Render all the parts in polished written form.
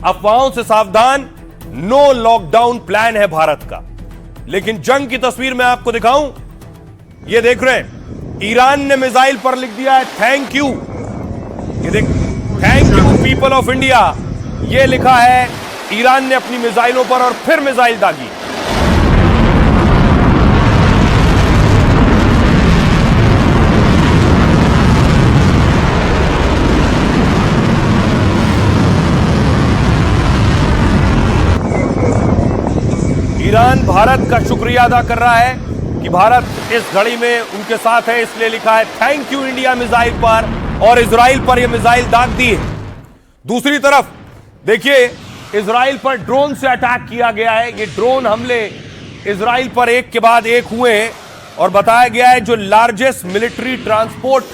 अफवाहों से सावधान, नो लॉकडाउन प्लान है भारत का। लेकिन जंग की तस्वीर मैं आपको दिखाऊं, ये देख रहे हैं, ईरान ने मिसाइल पर लिख दिया है थैंक यू। ये देख, thank you people of India, ये लिखा है ईरान ने अपनी मिसाइलों पर, और फिर मिसाइल दागी। ईरान भारत का शुक्रिया अदा कर रहा है कि भारत इस घड़ी में उनके साथ है, इसलिए लिखा है थैंक यू इंडिया मिसाइल पर, और इजराइल पर यह मिसाइल दाग दी है। दूसरी तरफ देखिए, इजराइल पर ड्रोन से अटैक किया गया है। ये ड्रोन हमले इजराइल पर एक के बाद एक हुए हैं, और बताया गया है जो लार्जेस्ट मिलिट्री ट्रांसपोर्ट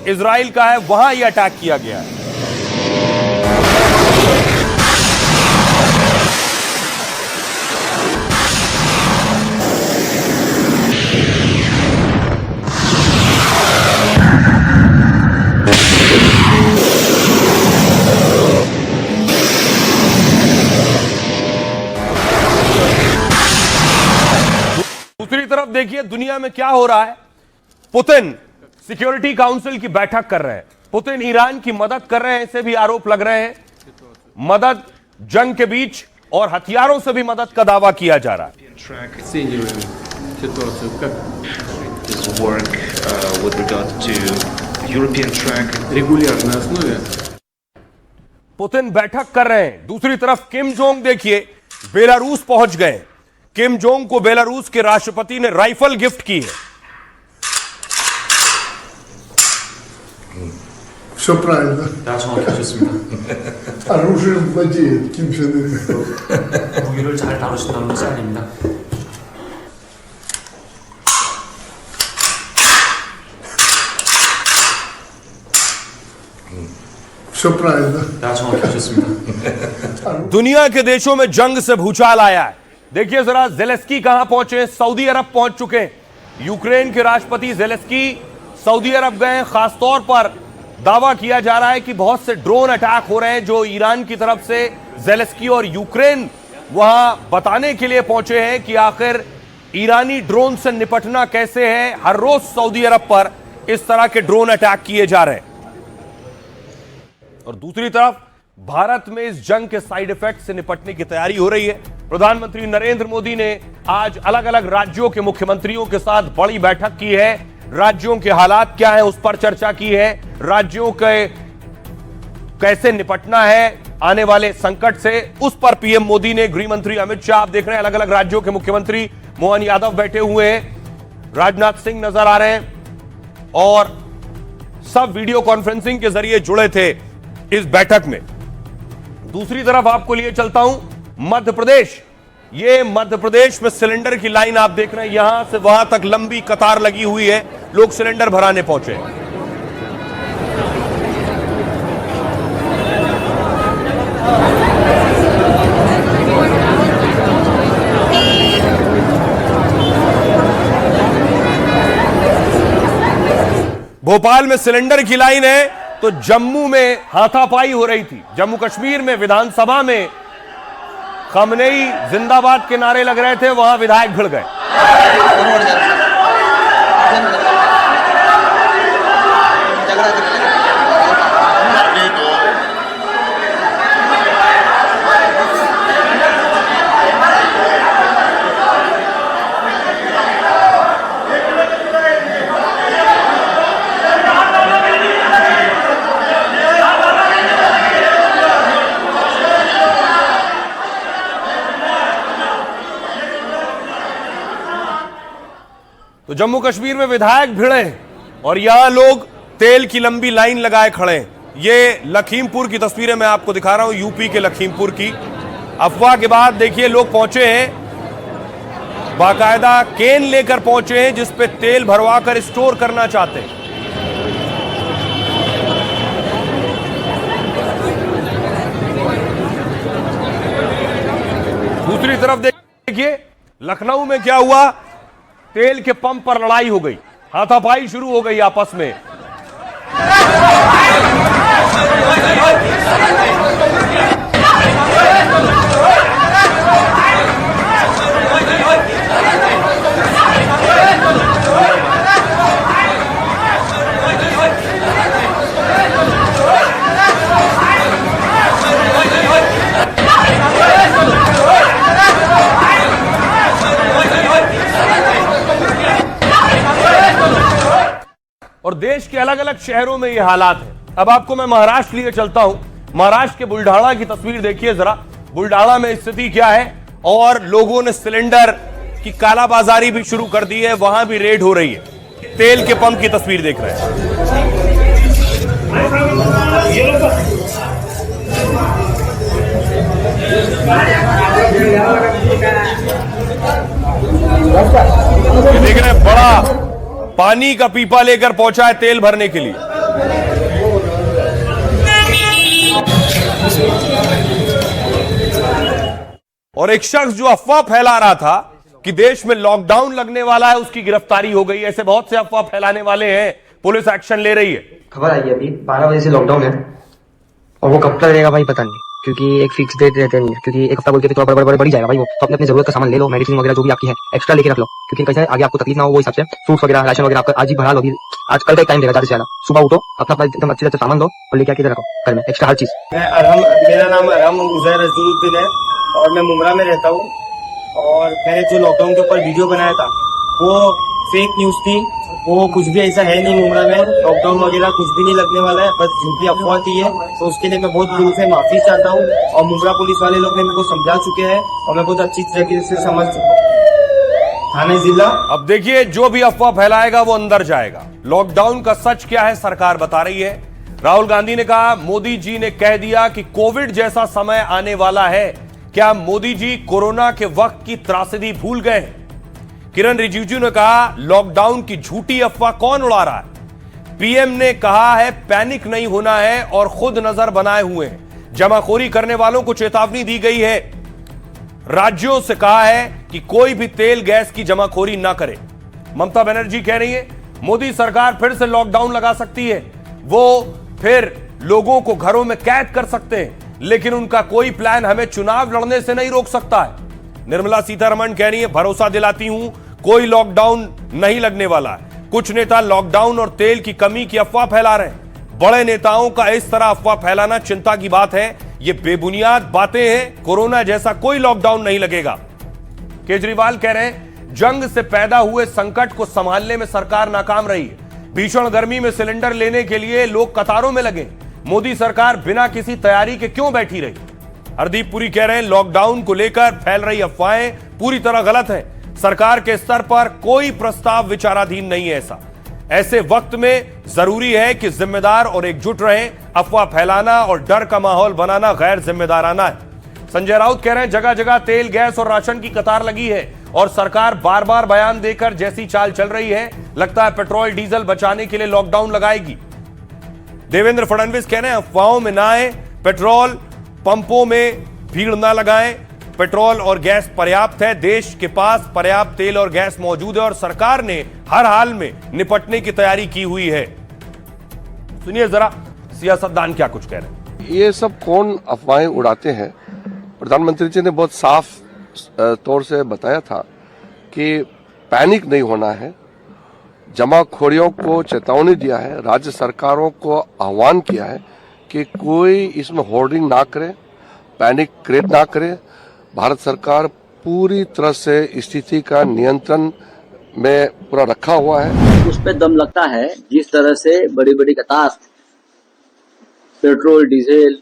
इजराइल का है, वहां यह अटैक किया गया है। दूसरी तरफ देखिए दुनिया में क्या हो रहा है। पुतिन सिक्योरिटी काउंसिल की बैठक कर रहे हैं, पुतिन ईरान की मदद कर रहे हैं, ऐसे भी आरोप लग रहे हैं। मदद जंग के बीच और हथियारों से भी मदद का दावा किया जा रहा है। पुतिन बैठक कर रहे हैं। दूसरी तरफ किम जोंग देखिए बेलारूस पहुंच गए। किम जोंग को बेलारूस के राष्ट्रपति ने राइफल गिफ्ट की है। Все правильно. 다 정확히 하셨습니다. Оружием владеет Ким Чен Ын. 무기를 잘 다루신다는 것이 아닙니다. Все правильно. 다 정확히 하셨습니다. दुनिया के देशों में जंग से भूचाल आया है। देखिए जरा, ज़ेलेंस्की कहां पहुंचे, सऊदी अरब पहुंच चुके हैं। यूक्रेन के राष्ट्रपति ज़ेलेंस्की सऊदी अरब गए। खासतौर पर दावा किया जा रहा है कि बहुत से ड्रोन अटैक हो रहे हैं जो ईरान की तरफ से। ज़ेलेंस्की और यूक्रेन वहां बताने के लिए पहुंचे हैं कि आखिर ईरानी ड्रोन से निपटना कैसे है। हर रोज सऊदी अरब पर इस तरह के ड्रोन अटैक किए जा रहे हैं। और दूसरी तरफ भारत में इस जंग के साइड इफेक्ट से निपटने की तैयारी हो रही है। प्रधानमंत्री नरेंद्र मोदी ने आज अलग अलग राज्यों के मुख्यमंत्रियों के साथ बड़ी बैठक की है। राज्यों के हालात क्या है उस पर चर्चा की है। राज्यों के कैसे निपटना है आने वाले संकट से, उस पर पीएम मोदी ने, गृह मंत्री अमित शाह, आप देख रहे हैं अलग अलग राज्यों के मुख्यमंत्री, मोहन यादव बैठे हुए हैं, राजनाथ सिंह नजर आ रहे हैं, और सब वीडियो कॉन्फ्रेंसिंग के जरिए जुड़े थे इस बैठक में। दूसरी तरफ आपको लिए चलता हूं मध्य प्रदेश। ये मध्य प्रदेश में सिलेंडर की लाइन आप देख रहे हैं, यहां से वहां तक लंबी कतार लगी हुई है, लोग सिलेंडर भराने पहुंचे। भोपाल में सिलेंडर की लाइन है तो जम्मू में हाथापाई हो रही थी। जम्मू कश्मीर में विधानसभा में खमनेई जिंदाबाद के नारे लग रहे थे, वहां विधायक भिड़ गए। तो जम्मू कश्मीर में विधायक भिड़े और यहां लोग तेल की लंबी लाइन लगाए खड़े हैं। ये लखीमपुर की तस्वीरें मैं आपको दिखा रहा हूं, यूपी के लखीमपुर की। अफवाह के बाद देखिए लोग पहुंचे हैं, बाकायदा केन लेकर पहुंचे हैं जिस पे तेल भरवा कर स्टोर करना चाहते हैं। दूसरी तरफ देखिए लखनऊ में क्या हुआ, तेल के पंप पर लड़ाई हो गई, हाथापाई शुरू हो गई आपस में। देश के अलग अलग शहरों में ये हालात है। अब आपको मैं महाराष्ट्र लिए चलता हूं। महाराष्ट्र के बुल्ढाणा की तस्वीर देखिए जरा। बुल्ढाणा में स्थिति क्या है, और लोगों ने सिलेंडर की कालाबाजारी भी शुरू कर दी है, वहां भी रेड हो रही है। तेल के पंप की तस्वीर देख रहे हैं। ये देख रहे हैं, बड़ा पानी का पीपा लेकर पहुंचा है तेल भरने के लिए। और एक शख्स जो अफवाह फैला रहा था कि देश में लॉकडाउन लगने वाला है, उसकी गिरफ्तारी हो गई। ऐसे बहुत से अफवाह फैलाने वाले हैं, पुलिस एक्शन ले रही है। खबर आई है अभी 12 बजे से लॉकडाउन है, और वो कब तक रहेगा भाई पता नहीं, क्योंकि एक फिक्स डेट रहते नहीं है। क्योंकि एक हफ्ता बोलते थे थोड़ा बड़ा बढ़ी जाएगा भाई, वो तो अपनी जरूरत का सामान ले लो, मेडिसिन वगैरह जो भी आपकी है एक्स्ट्रा लेके रख लो, क्योंकि कैसे है आगे आपको तकलीफ ना हो वो हिसाब से फ्रूट्स वगैरह राशन वगैरह आपका आज ही भरा लो। अभी आज कल का टाइम देगा ज्यादा से ज्यादा। सुबह उठो, अपना एकदम अच्छे से सामान लो और लेके आके रखो घर में एक्स्ट्रा हर चीज। मेरा नाम अरहम उजैर अजरुद्दीन है और मैं मुमरा में रहता हूँ। और मैंने जो लॉकडाउन के ऊपर वीडियो बनाया था वो फेक न्यूज थी, वो कुछ भी ऐसा है नहीं। मुमरा में लॉकडाउन वगैरह कुछ भी नहीं लगने वाला है, बस झूठी अफवाह थी है। तो उसके लिए मैं बहुत दिल से माफी चाहता हूँ, और मुमरा पुलिस वाले लोग ने मेरे को समझा चुके हैं और मैं बहुत अच्छी तरीके से समझ चुका हूँ। थाने जिला अब देखिए, जो भी अफवाह फैलाएगा वो अंदर जाएगा। लॉकडाउन का सच क्या है सरकार बता रही है। राहुल गांधी ने कहा, मोदी जी ने कह दिया कि कोविड जैसा समय आने वाला है। क्या मोदी जी कोरोना के वक्त की त्रासदी भूल गए हैं? किरण रिजिजू ने कहा, लॉकडाउन की झूठी अफवाह कौन उड़ा रहा है? पीएम ने कहा है पैनिक नहीं होना है और खुद नजर बनाए हुए हैं। जमाखोरी करने वालों को चेतावनी दी गई है। राज्यों से कहा है कि कोई भी तेल गैस की जमाखोरी ना करे। ममता बनर्जी कह रही है मोदी सरकार फिर से लॉकडाउन लगा सकती है, वो फिर लोगों को घरों में कैद कर सकते हैं, लेकिन उनका कोई प्लान हमें चुनाव लड़ने से नहीं रोक सकता है। निर्मला सीतारमण कह रही है, भरोसा दिलाती हूं कोई लॉकडाउन नहीं लगने वाला है। कुछ नेता लॉकडाउन और तेल की कमी की अफवाह फैला रहे हैं। बड़े नेताओं का इस तरह अफवाह फैलाना चिंता की बात है। ये बेबुनियाद बातें हैं। कोरोना जैसा कोई लॉकडाउन नहीं लगेगा। केजरीवाल कह रहे हैं, जंग से पैदा हुए संकट को संभालने में सरकार नाकाम रही है। भीषण गर्मी में सिलेंडर लेने के लिए लोग कतारों में लगे। मोदी सरकार बिना किसी तैयारी के क्यों बैठी रही? हरदीप पुरी कह रहे हैं, लॉकडाउन को लेकर फैल रही अफवाहें पूरी तरह गलत है। सरकार के स्तर पर कोई प्रस्ताव विचाराधीन नहीं है। ऐसे वक्त में जरूरी है कि जिम्मेदार और एकजुट रहें। अफवाह फैलाना और डर का माहौल बनाना गैर जिम्मेदाराना है। संजय राउत कह रहे हैं, जगह जगह तेल गैस और राशन की कतार लगी है और सरकार बार बार बयान देकर जैसी चाल चल रही है, लगता है पेट्रोल डीजल बचाने के लिए लॉकडाउन लगाएगी। देवेंद्र फडणवीस कह रहे हैं, अफवाहों में ना आए, पेट्रोल पंपों में भीड़ ना लगाएं। पेट्रोल और गैस पर्याप्त है, देश के पास पर्याप्त तेल और गैस मौजूद है और सरकार ने हर हाल में निपटने की तैयारी की हुई है। सुनिए जरा सियासतदान क्या कुछ कह रहे हैं। ये सब कौन अफवाहें उड़ाते हैं? प्रधानमंत्री जी ने बहुत साफ तौर से बताया था कि पैनिक नहीं होना है। जमाखोरियों को चेतावनी दिया है, राज्य सरकारों को आह्वान किया है कि कोई इसमें होर्डिंग ना करे, पैनिक क्रिएट ना करे। भारत सरकार पूरी तरह से स्थिति का नियंत्रण में पूरा रखा हुआ है। उस पे दम लगता है जिस तरह से बड़ी बड़ी कतार पेट्रोल, डीजल,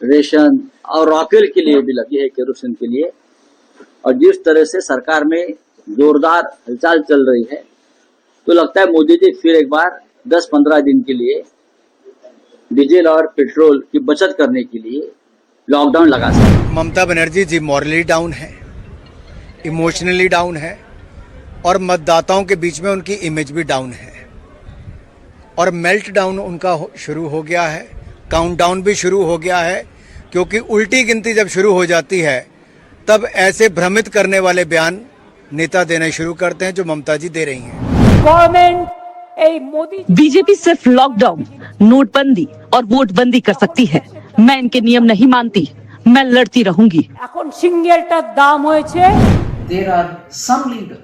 रेशन और रॉकेल के लिए भी लगी है, केरोसिन के लिए। और जिस तरह से सरकार में जोरदार हलचल चल रही है, तो लगता है मोदी जी फिर एक बार 10-15 दिन के लिए डीजल और पेट्रोल की बचत करने के लिए लॉकडाउन लगा सकते। ममता बनर्जी जी मॉरली डाउन है, इमोशनली डाउन है और मतदाताओं के बीच में उनकी इमेज भी डाउन है। और मेल्ट डाउन उनका शुरू हो गया है, काउंटडाउन भी शुरू हो गया है, क्योंकि उल्टी गिनती जब शुरू हो जाती है तब ऐसे भ्रमित करने वाले बयान नेता देना शुरू करते हैं जो ममता जी दे रही हैं। बीजेपी सिर्फ लॉकडाउन, नोटबंदी और वोटबंदी कर सकती है। मैं इनके नियम नहीं मानती, मैं लड़ती रहूंगी।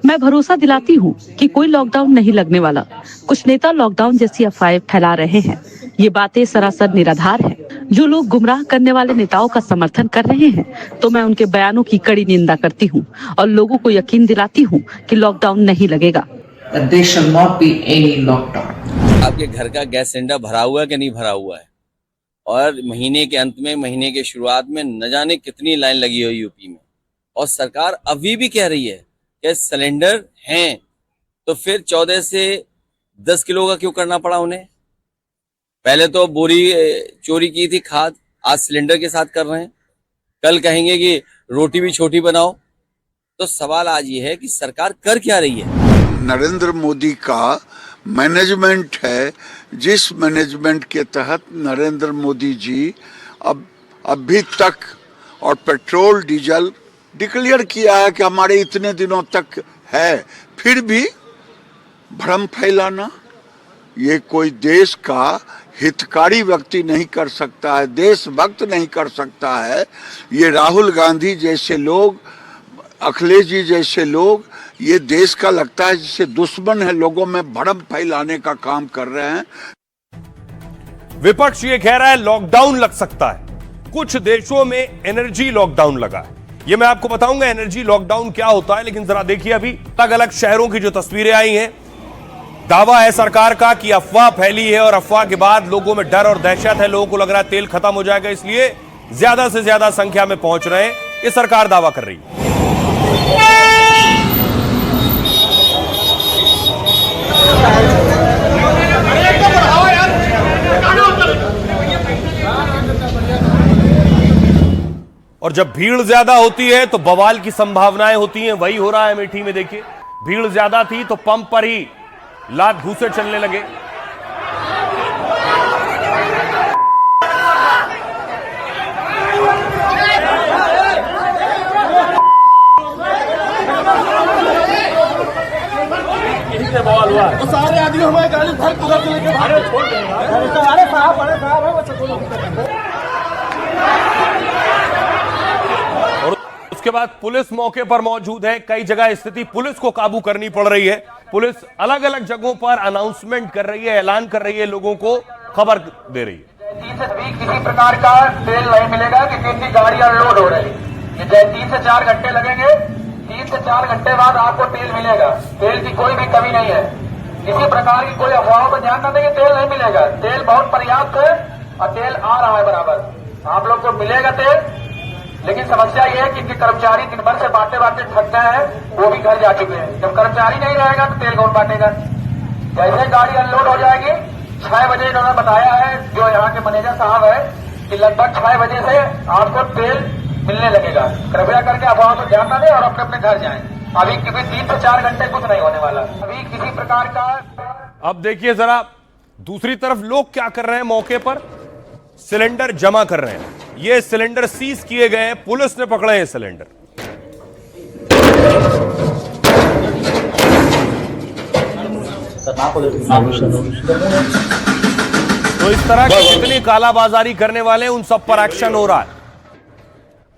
मैं भरोसा दिलाती हूँ कि कोई लॉकडाउन नहीं लगने वाला। कुछ नेता लॉकडाउन जैसी अफवाहें फैला रहे हैं, ये बातें सरासर निराधार हैं। जो लोग गुमराह करने वाले नेताओं का समर्थन कर रहे हैं, तो मैं उनके बयानों की कड़ी निंदा करती हूँ और लोगों को यकीन दिलाती हूँ कि लॉकडाउन नहीं लगेगा। There shall not be any lockdown. आपके घर का गैस सिलेंडर भरा हुआ है कि नहीं भरा हुआ है, और महीने के अंत में, महीने के शुरुआत में न जाने कितनी लाइन लगी हुई यूपी में, और सरकार अभी भी कह रही है कि सिलेंडर हैं, तो फिर 14 से 10 किलो का क्यों करना पड़ा उन्हें? पहले तो बोरी चोरी की थी खाद, आज सिलेंडर के साथ कर रहे हैं, कल कहेंगे कि रोटी भी छोटी बनाओ। तो सवाल आज ये है कि सरकार कर क्या रही है? नरेंद्र मोदी का मैनेजमेंट है, जिस मैनेजमेंट के तहत नरेंद्र मोदी जी अभी तक और पेट्रोल डीजल डिक्लेयर किया है कि हमारे इतने दिनों तक है, फिर भी भ्रम फैलाना, ये कोई देश का हितकारी व्यक्ति नहीं कर सकता है, देशभक्त नहीं कर सकता है। ये राहुल गांधी जैसे लोग, अखिलेश जी जैसे लोग, ये देश का लगता है जिसे दुश्मन है, लोगों में भ्रम फैलाने का काम कर रहे हैं। विपक्ष ये कह रहा है लॉकडाउन लग सकता है, कुछ देशों में एनर्जी लॉकडाउन लगा है। ये मैं आपको बताऊंगा एनर्जी लॉकडाउन क्या होता है, लेकिन जरा देखिए अभी अलग अलग शहरों की जो तस्वीरें आई हैं। दावा है सरकार का कि अफवाह फैली है, और अफवाह के बाद लोगों में डर और दहशत है, लोगों को लग रहा है तेल खत्म हो जाएगा, इसलिए ज्यादा से ज्यादा संख्या में पहुंच रहे हैं, ये सरकार दावा कर रही है। और जब भीड़ ज्यादा होती है तो बवाल की संभावनाएं होती हैं, वही हो रहा है अमेठी में। देखिए भीड़ ज्यादा थी तो पंप पर ही लात घूंसे चलने लगे। सारे आदमी हमारे गाड़ी भर पूरा लेके भाड़े छोड़ देंगे। अरे साहब और उसके बाद पुलिस मौके पर मौजूद है। कई जगह स्थिति पुलिस को काबू करनी पड़ रही है। पुलिस अलग अलग जगहों पर अनाउंसमेंट कर रही है, ऐलान कर रही है, लोगों को खबर दे रही है। किसी प्रकार का तेल नहीं मिलेगा कि कितनी गाड़ियां लोड हो रही है। 3 से 4 घंटे लगेंगे, 3 से 4 घंटे बाद आपको तेल मिलेगा। तेल की कोई भी कमी नहीं है, किसी प्रकार की कोई अफवाहों पर ध्यान न दें, तेल नहीं मिलेगा। तेल बहुत पर्याप्त है और तेल आ रहा है बराबर, आप लोग को मिलेगा तेल। लेकिन समस्या ये है कि इनके कर्मचारी दिन भर से बांटते बांटते थक गए हैं, वो भी घर जा चुके हैं। जब कर्मचारी नहीं रहेगा तो तेल कौन बांटेगा? जैसे गाड़ी अनलोड हो जाएगी 6 बजे इन्होंने बताया है, जो यहाँ के मैनेजर साहब है, कि लगभग 6 बजे से आपको तेल मिलने लगेगा। कृपया करके अफवाहों पर ध्यान न दें और अपने अपने घर जाएं। अभी 3 से 4 घंटे कुछ नहीं होने वाला, अभी किसी प्रकार का। अब देखिए जरा दूसरी तरफ लोग क्या कर रहे हैं, मौके पर सिलेंडर जमा कर रहे हैं। ये सिलेंडर सीज किए गए हैं, पुलिस ने पकड़े हैं सिलेंडर। तो इस तरह की जितनी कालाबाजारी करने वाले हैं उन सब पर एक्शन हो रहा है।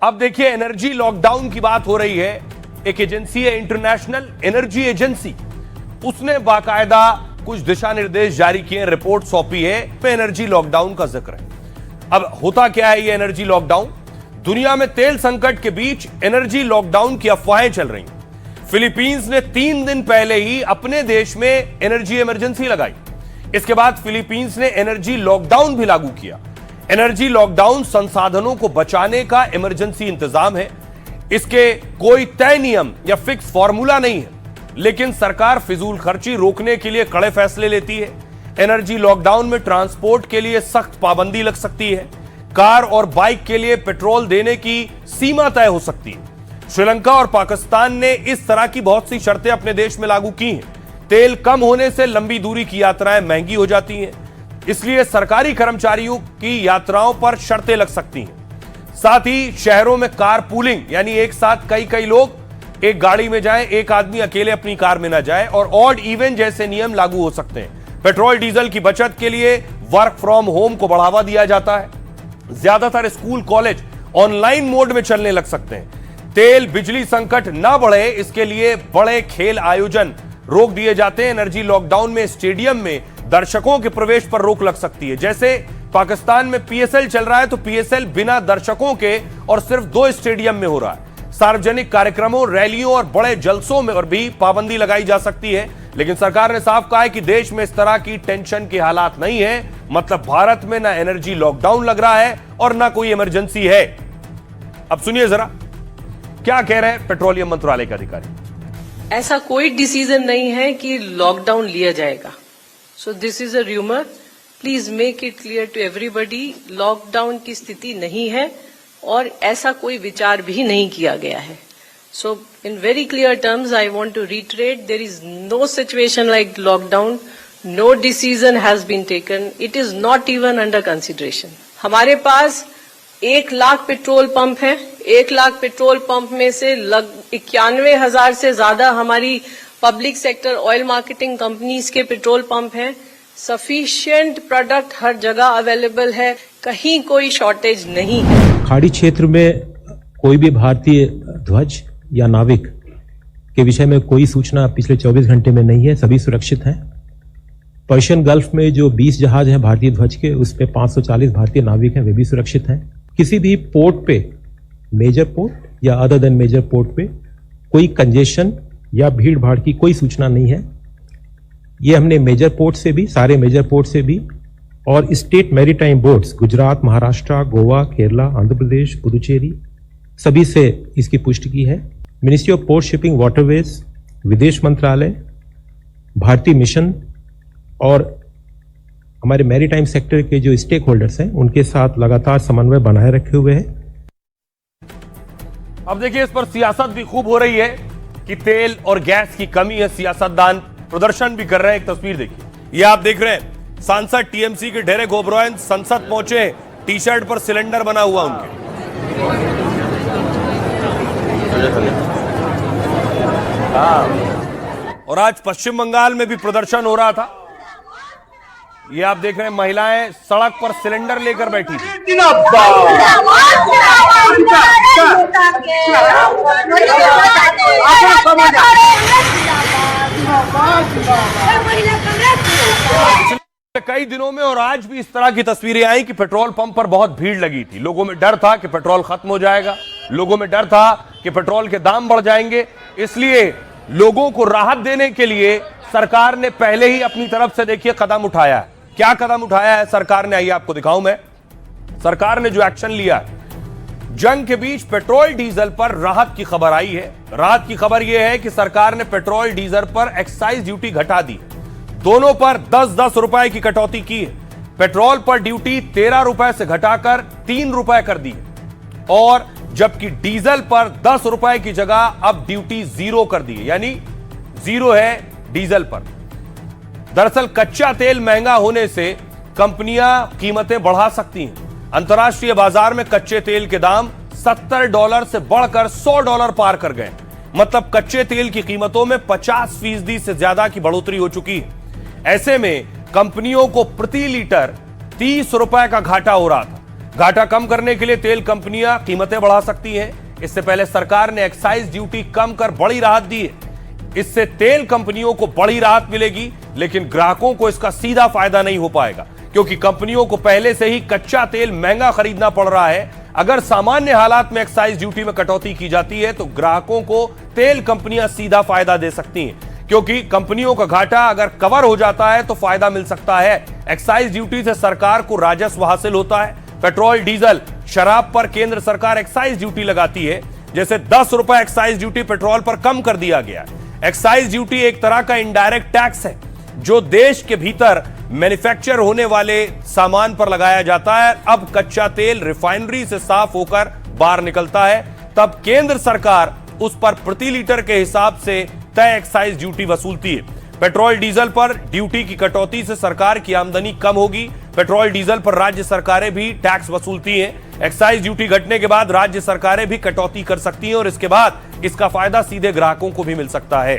अब देखिए एनर्जी लॉकडाउन की बात हो रही है। एक एजेंसी है इंटरनेशनल एनर्जी एजेंसी, उसने बाकायदा कुछ दिशा निर्देश जारी किए, रिपोर्ट सौंपी है, एनर्जी लॉकडाउन का जिक्र है। अब होता क्या है ये एनर्जी लॉकडाउन? दुनिया में तेल संकट के बीच एनर्जी लॉकडाउन की अफवाहें चल रही हैं। फिलीपींस ने 3 दिन पहले ही अपने देश में एनर्जी इमरजेंसी लगाई। इसके बाद फिलीपींस ने एनर्जी लॉकडाउन भी लागू किया। एनर्जी लॉकडाउन संसाधनों को बचाने का इमरजेंसी इंतजाम है। इसके कोई तय नियम या फिक्स फॉर्मूला नहीं है, लेकिन सरकार फिजूल खर्ची रोकने के लिए कड़े फैसले लेती है। एनर्जी लॉकडाउन में ट्रांसपोर्ट के लिए सख्त पाबंदी लग सकती है। कार और बाइक के लिए पेट्रोल देने की सीमा तय हो सकती है। श्रीलंका और पाकिस्तान ने इस तरह की बहुत सी शर्तें अपने देश में लागू की हैं। तेल कम होने से लंबी दूरी की यात्राएं महंगी हो जाती हैं, इसलिए सरकारी कर्मचारियों की यात्राओं पर शर्तें लग सकती हैं। साथ ही शहरों में कार पूलिंग, यानी एक साथ कई लोग एक गाड़ी में जाएं, एक आदमी अकेले अपनी कार में ना जाए, और ऑड इवन जैसे नियम लागू हो सकते हैं। पेट्रोल डीजल की बचत के लिए वर्क फ्रॉम होम को बढ़ावा दिया जाता है। ज्यादातर स्कूल कॉलेज ऑनलाइन मोड में चलने लग सकते हैं। तेल बिजली संकट ना बढ़े, इसके लिए बड़े खेल आयोजन रोक दिए जाते हैं। एनर्जी लॉकडाउन में स्टेडियम में दर्शकों के प्रवेश पर रोक लग सकती है। जैसे पाकिस्तान में पीएसएल चल रहा है, तो पीएसएल बिना दर्शकों के और सिर्फ 2 स्टेडियम में हो रहा है। सार्वजनिक कार्यक्रमों, रैलियों और बड़े जलसों में और भी पाबंदी लगाई जा सकती है। लेकिन सरकार ने साफ कहा है कि देश में इस तरह की टेंशन के हालात नहीं है। मतलब भारत में ना एनर्जी लॉकडाउन लग रहा है और ना कोई इमरजेंसी है। अब सुनिए जरा क्या कह रहे हैं पेट्रोलियम मंत्रालय के अधिकारी। ऐसा कोई डिसीजन नहीं है कि लॉकडाउन लिया जाएगा। So this is a rumour, please make it clear to everybody, lockdown की स्थिति नहीं है और ऐसा कोई विचार भी नहीं किया गया है। So, in very clear terms, I want to reiterate, there is no situation like lockdown, no decision has been taken, it is not even under consideration. हमारे पास 1 लाख पेट्रोल पंप है, 1 लाख पेट्रोल पंप में से 91,000 से ज्यादा हमारी public sector oil marketing companies के petrol pump हैं। Sufficient product हर जगह अवेलेबल है, कहीं कोई शॉर्टेज नहीं है। खाड़ी क्षेत्र में कोई भी भारतीय ध्वज या नाविक के विषय में कोई सूचना पिछले 24 घंटे में नहीं है, सभी सुरक्षित हैं। पर्शियन गल्फ में जो 20 जहाज हैं भारतीय ध्वज के, उस पे 540 भारतीय नाविक हैं, वे भी सुरक्षित हैं। किसी भी पोर्ट पे, मेजर पोर्ट या अदर देन मेजर पोर्ट पे कोई कंजेशन या भीड़ भाड़ की कोई सूचना नहीं है। ये हमने मेजर पोर्ट से भी, सारे मेजर पोर्ट से भी और state maritime boards Gujarat, Maharashtra, Goa, Kerala, Andhra Pradesh, Puducherry सभी से इसकी पुष्टि की है। Ministry of port shipping, waterways, विदेश मंत्रालय, भारतीय मिशन और हमारे मैरीटाइम सेक्टर के जो स्टेक होल्डर्स हैं उनके साथ लगातार समन्वय बनाए रखे हुए हैं। अब देखिए इस पर सियासत भी खूब हो रही है कि तेल और गैस की कमी है। सियासतदान प्रदर्शन भी कर रहे हैं। एक तस्वीर देखिए, ये आप देख रहे हैं सांसद टीएमसी के डेरेक ओब्रायन संसद पहुंचे, टी शर्ट पर सिलेंडर बना हुआ उनके। और आज पश्चिम बंगाल में भी प्रदर्शन हो रहा था। ये आप देख रहे हैं महिलाएं सड़क पर सिलेंडर लेकर बैठी थी। कई दिनों में और आज भी इस तरह की तस्वीरें आई कि पेट्रोल पंप पर बहुत भीड़ लगी थी। लोगों में डर था कि पेट्रोल खत्म हो जाएगा, लोगों में डर था कि पेट्रोल के दाम बढ़ जाएंगे। इसलिए लोगों को राहत देने के लिए सरकार ने पहले ही अपनी तरफ से देखिए कदम उठाया है। क्या कदम उठाया है सरकार ने, आइए आपको दिखाऊं मैं। सरकार ने जो एक्शन लिया है, जंग के बीच पेट्रोल डीजल पर राहत की खबर आई है। राहत की खबर यह है कि सरकार ने पेट्रोल डीजल पर एक्साइज ड्यूटी घटा दी, दोनों पर 10-10 रुपए की कटौती की है। पेट्रोल पर ड्यूटी 13 रुपए से घटाकर 3 रुपए कर दी और जबकि डीजल पर 10 रुपए की जगह अब ड्यूटी 0 कर दी है, यानी 0 है डीजल पर। दरअसल कच्चा तेल महंगा होने से कंपनियां कीमतें बढ़ा सकती हैं। अंतर्राष्ट्रीय बाजार में कच्चे तेल के दाम $70 से बढ़कर $100 पार कर गए। मतलब कच्चे तेल की कीमतों में 50% से ज्यादा की बढ़ोतरी हो चुकी है। ऐसे में कंपनियों को प्रति लीटर 30 रुपए का घाटा हो रहा था। घाटा कम करने के लिए तेल कंपनियां कीमतें बढ़ा सकती हैं। इससे पहले सरकार ने एक्साइज ड्यूटी कम कर बड़ी राहत दी है। इससे तेल कंपनियों को बड़ी राहत मिलेगी, लेकिन ग्राहकों को इसका सीधा फायदा नहीं हो पाएगा, क्योंकि कंपनियों को पहले से ही कच्चा तेल महंगा खरीदना पड़ रहा है। अगर सामान्य हालात में एक्साइज ड्यूटी में कटौती की जाती है तो ग्राहकों को तेल कंपनियां सीधा फायदा दे सकती हैं, क्योंकि कंपनियों का घाटा अगर कवर हो जाता है तो फायदा मिल सकता है। एक्साइज ड्यूटी से सरकार को राजस्व हासिल होता है। पेट्रोल, डीजल, शराब पर केंद्र सरकार एक्साइज ड्यूटी लगाती है। जैसे 10 रुपए एक्साइज ड्यूटी पेट्रोल पर कम कर दिया गया। एक्साइज ड्यूटी एक तरह का इनडायरेक्ट टैक्स है जो देश के भीतर मैन्युफैक्चर होने वाले सामान पर लगाया जाता है। अब कच्चा तेल रिफाइनरी से साफ होकर बाहर निकलता है, तब केंद्र सरकार उस पर प्रति लीटर के हिसाब से तय एक्साइज ड्यूटी वसूलती है। पेट्रोल डीजल पर ड्यूटी की कटौती से सरकार की आमदनी कम होगी। पेट्रोल डीजल पर राज्य सरकारें भी टैक्स वसूलती हैं। एक्साइज ड्यूटी घटने के बाद राज्य सरकारें भी कटौती कर सकती हैं और इसके बाद इसका फायदा सीधे ग्राहकों को भी मिल सकता है।